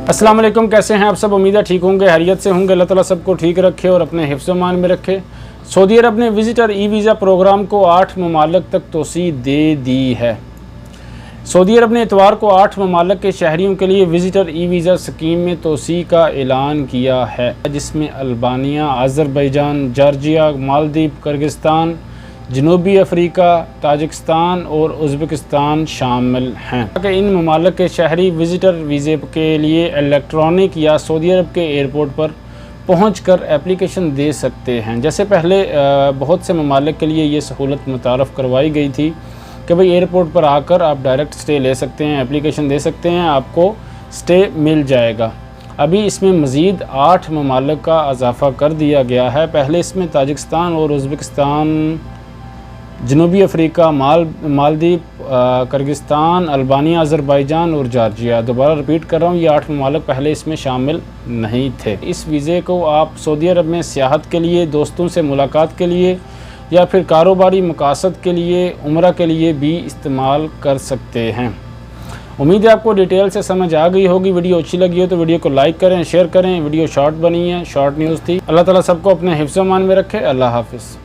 अस्सलाम वालेकुम, कैसे हैं आप सब। उम्मीद है ठीक होंगे, हैरियत से होंगे। अल्लाह ताला सबको ठीक रखे और अपने हिफ्ज़ मान में रखे। सऊदी अरब ने विज़िटर ई वीज़ा प्रोग्राम को 8 ममालिक तक तोसी दे दी है। सऊदी अरब ने इतवार को 8 ममालिक के शहरियों के लिए विज़िटर ई वीज़ा स्कीम में तोसी का ऐलान किया है, जिसमें Albania, Azerbaijan, Georgia, Maldives, Kyrgyzstan, जनूबी अफ्रीका, ताजिकिस्तान और उज़्बेकिस्तान शामिल हैं। इन ममालिक के शहरी विज़िटर वीज़े के लिए इलेक्ट्रॉनिक या सऊदी अरब के एयरपोर्ट पर पहुंचकर एप्लीकेशन दे सकते हैं। जैसे पहले बहुत से ममालिक के लिए ये सहूलत मुतारफ़ करवाई गई थी कि भाई एयरपोर्ट पर आकर आप डायरेक्ट स्टे ले सकते हैं, एप्लीकेशन दे सकते हैं, आपको स्टे मिल जाएगा। अभी इसमें मज़ीद 8 ममालिक का इजाफ़ा कर दिया गया है। पहले इसमें ताजिकिस्तान और उज़्बेकिस्तान, जनूबी Africa, Maldives, Kyrgyzstan, Albania, Azerbaijan और जॉर्जिया। दोबारा रिपीट कर रहा हूँ, ये 8 ममालिक पहले इसमें शामिल नहीं थे। इस वीज़े को आप सऊदी अरब में सियाहत के लिए, दोस्तों से मुलाकात के लिए या फिर कारोबारी मकासद के लिए, उम्रा के लिए भी इस्तेमाल कर सकते हैं। उम्मीद है आपको डिटेल से समझ आ गई होगी। वीडियो अच्छी लगी हो तो वीडियो को लाइक करें, शेयर करें। वीडियो शॉर्ट बनी है, शॉर्ट न्यूज़ थी। अल्लाह ताला सबको अपने हिफ्ज़ मान में रखे। अल्लाह हाफ़िज़।